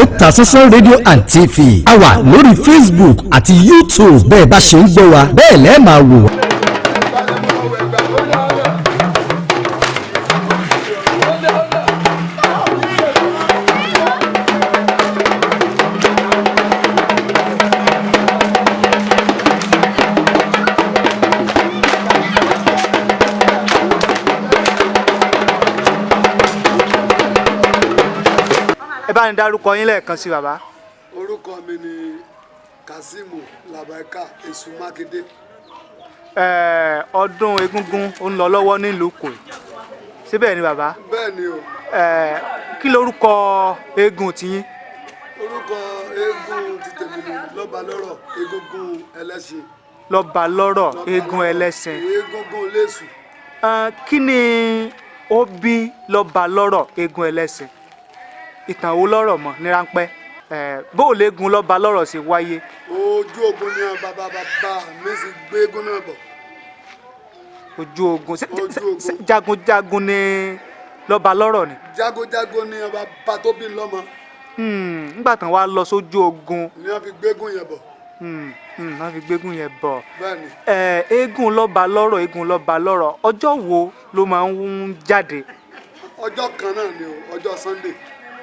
Otasansan rédíò and TV a wà lórí Facebook àti YouTube bẹ́ẹ̀ bá ṣe ń gbọ́ wa bẹ́ẹ̀ lẹ́ẹ̀ máa wò. Ẹ bá ní dárúkọ yín lẹ́ẹ̀kan sí bàbá. Orúkọ mi ni Kazeemu Labaika Èṣù Mákindé. Ọdún Egungun ó ń lọ lọ́wọ́ nílùú Ìkòyí. Síbẹ̀ ni bàbá. Bẹ́ẹ̀ ni o. Kí lorúkọ eégún tiyín? Orúkọ eégún ti tèmi ni Lobaloro Egungun elesin. Lobaloro eégún ẹlẹ́sìn. Egungun léṣù. Kí ni ó bí Lobaloro eégún ẹlẹ́sìn? Ìtàn wo lọ́rọ̀ mọ̀ ní ráńpẹ́? Bó lè gun Lobaloro sí wáyé? Ojú ogun ni bàbá mi sì gbé eégún náà bọ̀. Ojú ogun jagunjagun ni Lobaloro ni. Jagunjagun ni bàbá tó bí lọ́mọ. Nígbà tán wá lọ sójú ogun. Ni wọ́n fi gbégún yẹn bọ̀. Wọ́n fi gbégún yẹn bọ̀. Bẹ́ẹ̀ni. Eégún Lobaloro ọjọ́ wo ló máa ń jáde? Ọjọ́ kan náà ni o, ọjọ́ Sunday.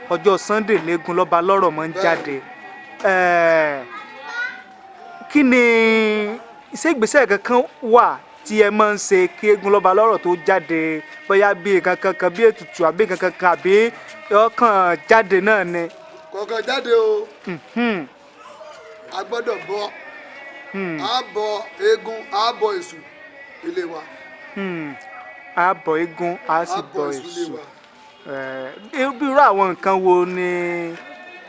Ọjọ́ Sunday léegun Lobaloro máa ń jáde. Kí ni ìgbésẹ̀ kankan wà tí ẹ máa ń ṣe kí eégún Lobaloro tó jáde, bóyá bí nǹkan kankan bí ètùtù àbí nǹkan kankan àbí ọkàn jáde náà ni? Kọ̀ọ̀kan jáde o. A gbọ́dọ̀ bọ a bọ eégún a bọ èṣù ilé wa. A bọ eégún a sì bọ èṣù. Bí irú àwọn nǹkan wo ni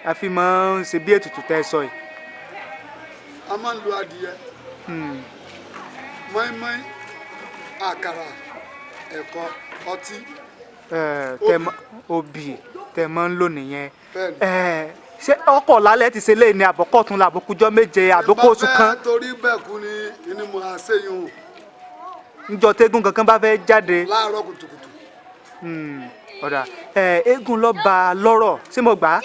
a fi máa ń ṣe bí ètùtù tẹ́ sọ yìí? A máa ń lo adìyẹ, mọ́ínmọ́ín, àkàrà, ẹ̀kọ, ọtí, obì tẹ́ máa ń lò nìyẹn. Bẹ́ẹ̀ni. Ṣé ọkọ̀ lálẹ́ ti ṣe léyìn ní àbọ̀kọ̀ tún làbọ̀kújọ́ méje àbọ̀kọ̀ oṣù kan? Torí bẹ́ẹ̀ kú ni mo á ṣe yun. Níjọ́ tégún kankan bá fẹ́ jáde. Láàárọ̀ kùtùkùtù. Ọ̀dà eégún Lobaloro ṣé mo gbà á?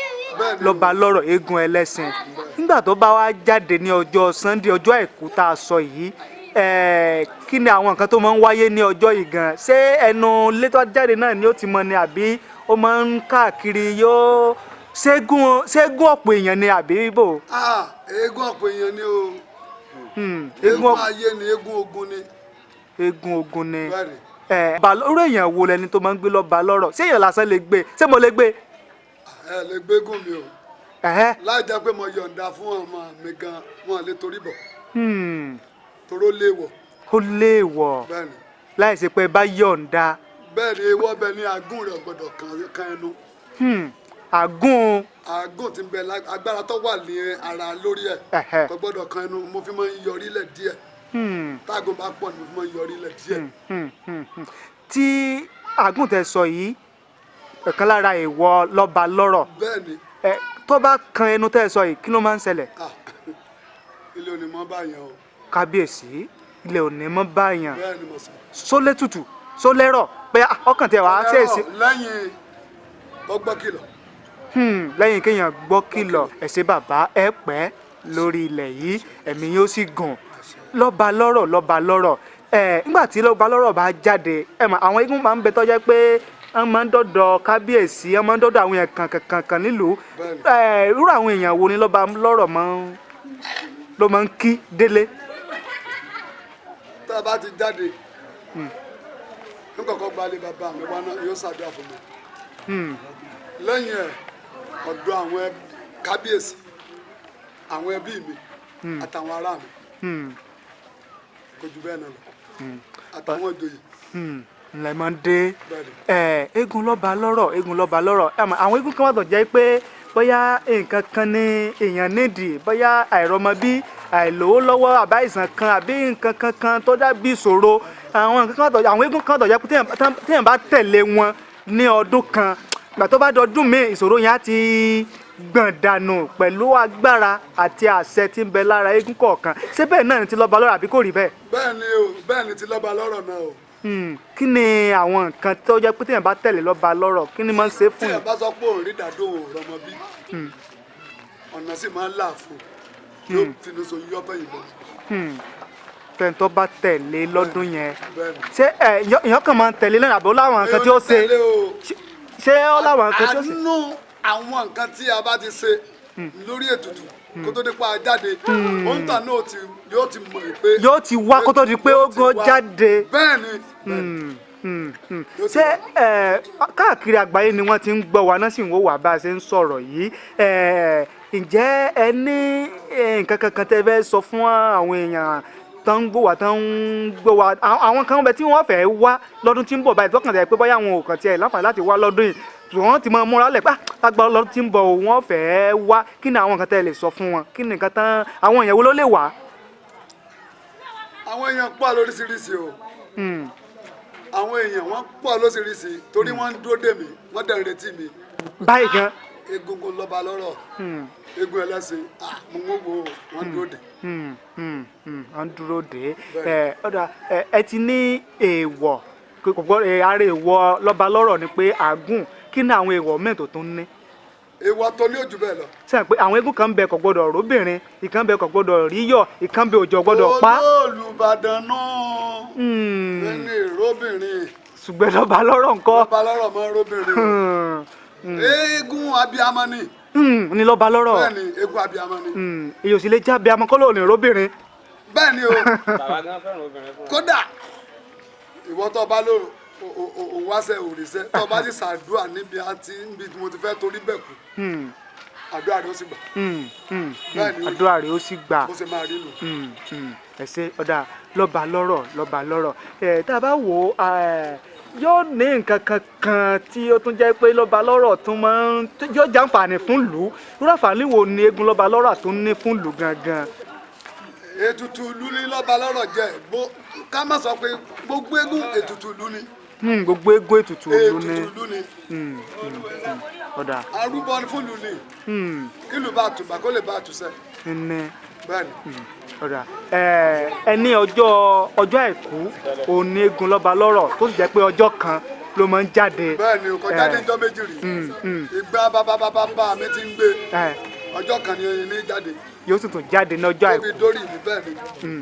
Lobaloro eégún ẹlẹ́sìn. Nígbà tó bá wá jáde ní ọjọ́ Sunday ọjọ́ àìkú tá a sọ yìí, kí ni àwọn nǹkan tó máa ń wáyé ní ọjọ́ yìí gan? Ṣé ẹnu létọ́ jáde náà ni ó ti mọ ni àbí ó máa ń káàkiri yóò ṣẹ́gun ọ̀pọ̀ èèyàn ni àbí bò? Eégún ọ̀pọ̀ èèyàn ni o. Eégún ayé ni eégún ogun ni. Eégún ogun ni. Lobaloro èèyàn wo lẹni tó máa ń gbé Lobaloro? Ṣé èèyàn lásán lè gbé? Ṣé mo lè gbé? Ẹ lè gbégún mi o. Láì jẹ́ pé mo yọ̀ǹda fún ọmọ mi gan, wọn lè torí bọ̀. Toró léèwọ̀. Ó léèwọ̀. Bẹ́ẹ̀ni. Láì ṣe pé bá yọ̀ǹda. Bẹ́ẹ̀ni ewọ́ bẹ ní agún rẹ̀ gbọ́dọ̀ kan ẹnu. Àgún. Àgún ti ń bẹ agbára tó wà ní ara lórí ẹ̀ tó gbọ́dọ̀ kan ẹnu, mo fi máa ń yọrí lẹ̀ díẹ̀. Táàgùn bá pọ̀ ni mo fi máa ń yọrí lẹ̀ díẹ̀. Tí àgún tẹ́ sọ yìí ọ̀kan lára èèwọ̀ Lobaloro. Bẹ́ẹ̀ni. Tó bá kan ẹnu tẹ́ sọ yìí kí ló máa ń ṣẹlẹ̀? Ilé òní mọ́ báyàn o. Kábíyèsí ilé òní mọ́ báyàn. Bẹ́ẹ̀ni mo sọ. Sólé tutù sólẹ́rọ̀ pé ọkàn tẹ wàá ṣèṣe. Lẹ́yìn ọgbọ́n kìlọ̀. Lẹ́yìn kéèyàn gbọ́ kìlọ̀ ẹ ṣé bàbá ẹ pẹ́ lórí ilẹ̀ yìí ẹ̀mí yóò sì gùn. Lobaloro nígbà tí Lobaloro bá jáde àwọn eégún máa ń bẹ tó jẹ́ pé wọ́n máa ń dọ́dọ̀ kábíyèsí wọ́n máa ń dọ́dọ̀ àwọn èèyàn kankan nílùú. Irú àwọn èèyàn wo ni Lobaloro ló máa ń kí délé? Tá a bá ti jáde n kọ́kọ́ gbalẹ̀ bàbá mi wá náà yóò ṣàdúrà fún mi. Lẹ́yìn ẹ̀ ọ̀dọ̀ àwọn kábíyèsí àwọn ẹbí mi àtàwọn ará mi kò jù bẹ́ẹ̀ náà lọ àtàwọn ìjòyè. Ǹlẹ́ máa ń dé eégún Lobaloro àwọn eégún kan wà tó jẹ́ pé bóyá nǹkan kan ní èèyàn nídìí bóyá àìrọ́mọbí àìlówó lọ́wọ́ àbáìsàn kan àbí nǹkan kankan tó dàbí ìṣòro àwọn eégún kan tó jẹ́ pé téèyàn bá tẹ̀lé wọn ní ọdún kan ìgbà tó bá dọdún míì ìṣòro yẹn á ti gbọ̀n dànù pẹ̀lú agbára àti àṣẹ tí ń bẹ lára eégún kọ̀ọ̀kan. Ṣé bẹ́ẹ̀ náà ni ti Lobaloro àbí kò rí bẹ́ẹ̀? Bẹ́ẹ̀ni o, bẹ́ẹ̀ ni ti Lobaloro náà o. kí ni àwọn nǹkan tó jẹ́ pé téèyàn bá tẹ̀lé Lobaloro kí ni máa ń ṣe fún téèyàn yín. bá sọ pé òun rí dàdó òrọmọ bí ọ̀nà sì máa ń là fún yóò finú so yọ bẹ́yìn lọ. tẹ̀ntọ́ bá tẹ̀lé lọ́dún yẹn ṣé èèyàn kan máa ń tẹ̀lé lẹ́yìn àbọ̀ láwọn nǹkan tí ó ṣe ṣé ó láwọn nǹkan tí ó ṣe. àánú àwọn nǹkan tí a bá ti ṣe lórí ètùtù kó tó di pé a jáde òǹtà náà yóò ti mọ̀ pé. yóò ti wá kó tó di pé ó gan jáde. bẹ́ẹ̀ni. ṣé káàkiri àgbáyé ni wọ́n ti ń gbọ́ wa náà sì ń wò wá bá a ṣe ń sọ̀rọ̀ yìí ǹjẹ́ ẹ ní nǹkan kankan tẹ́ fẹ́ sọ fún àwọn èèyàn tó ń gbọ́ wá tó ń gbọ́ wá àwọn kan bẹ tí wọ́n fẹ́ wá lọ́dún tí ń bọ̀ báyìí tọkàn tẹ̀ pé bóyá àwọn ò kàn tiẹ̀ láǹfààní láti wá lọ́dún yìí wọ́n ti máa múra lẹ̀ pé lágbára lọ́dún tí ń bọ̀ wọ́n fẹ́ wá kí ni àwọn nǹkan tẹ́ lè sọ fún wọn kí ni nǹkan tán àwọn èèyàn wo ló lè wá. àwọn èèyàn pọ̀ lóríṣiríṣi o àwọn èèyàn wọ́n pọ̀ lóríṣiríṣi torí wọ́n ń dúró dè mí wọ́n dẹ̀ ń retí mi. báyìí gan. Egungun Lobaloro egun ẹlẹ́sìn mo ń wo wọ́n dúró dè. wọ́n dúró dè ọ̀dà ẹ ti ní èèwọ̀ ara èèwọ̀ Lobaloro ni pé àgùn kí ni àwọn èèwọ̀ mẹ́rin tó tún ní. èèwọ̀ tó ní ojú bẹ́ẹ̀ lọ. sẹ́yìn pé àwọn eégún kan ń bẹ kò gbọ́dọ̀ róbìnrin ìkan bẹ kò gbọ́dọ̀ ríyọ̀ ìkan bẹ òjò gbọ́dọ̀ pa. Olúbàdàn náà ẹni róbìnrin. ṣùgbọ́n Lobaloro ńkọ́. Lobaloro máa ń róbìnrin. eégún abiyamọ ni. ní Lobaloro. bẹ́ẹ̀ni eégún abiyamọ ni. èyí ò sì lè jẹ́ abiyamọ kọ́ lóò ní róbìnrin. bẹ́ẹ̀ni o. bàbá gan fẹ́ràn obìnrin fún wa. kódà ìwọ tó bá lò òun wá sẹ òrìṣẹ tó bá sì ṣàdúrà níbi tí mo ti fẹ́ torí bẹ́ẹ̀ kú àdúrà rẹ ó sì gbà. bẹ́ẹ̀ni àdúrà rẹ ó sì gbà. bó ṣe máa rí nù. ẹ ṣe ọ̀dà Lobaloro tá a bá wò ó yóò ní nǹkan kankan tí ó tún jẹ́ pé Lobaloro tún máa ń yóò jàǹfààní fún ìlú irú àǹfààní wo ni eégún Lobaloro tún ní fún ìlú gangan. ètùtù ìlú ní Lobaloro jẹ́ ká má sọ pé gbogbo eégún ètùtù ìlú ni. gbogbo eégún ètùtù ìlú ni. ètùtù ìlú ni. ọ̀dà. arúgbó fún ìlú ni. kí ìlú bá tùbà kó lè bá tùsẹ̀. bẹ́ẹ̀ni. ọ̀dà ẹni ọjọ́ àìkú òun ni eégún Lobaloro tó sì jẹ́ pé ọjọ́ kan ló máa ń jáde. bẹ́ẹ̀ni kò jáde ọjọ́ méjì rí ìgbà bàbá mi ti ń gbé ọjọ́ kan ní jáde. yóò sì tún jáde ní ọjọ́ àìkú. tóbi dórí mi bẹ́ẹ̀ ni.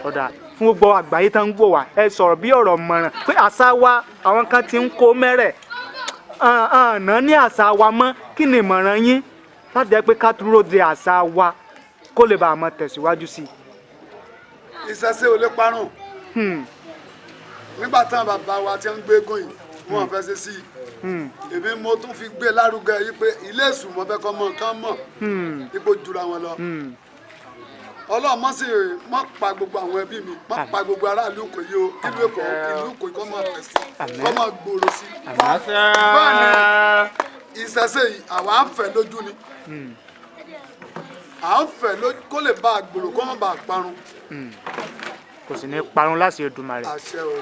ọ̀dà fún gbogbo àgbáyé tó ń gbọ́ wá ẹ sọ̀rọ̀ bí ọ̀rọ̀ mọ̀ràn pé àṣà wa àwọn kan ti ń kó mẹ́rẹ̀ àná ní àṣà wa mọ́ kí ni ìmọ̀ràn yín láti jẹ́ pé ká dúró de àṣà wa kó lè bàa máa tẹ̀síwájú sí i. ìṣẹ̀ṣe ò lè parun nígbà táwọn bàbá wa ti ń gbé eégún yìí wọn fẹ́ ṣe sí i èmi mo tún fi gbé lárugẹ yìí pé ilé ìsùn mo fẹ́ kọ́ mọ nǹkan mọ̀ ipò jura wọn lọ Ọlọ́run mọ́ sí mọ́ pa gbogbo àwọn ẹbí mi mọ́ pa gbogbo aráàlú kò yí o ìlú Èkó kọ́ máa fẹ̀ sí kọ́ máa gbòòrò sí bẹ́ẹ̀ ni ìṣẹ̀ṣe yìí àwa ń fẹ́ lójú ni à ń fẹ́ kó lè bá a gbòòrò kó má bàa parun. kò sì ní parun láti Èdùmàrè. àṣẹ o.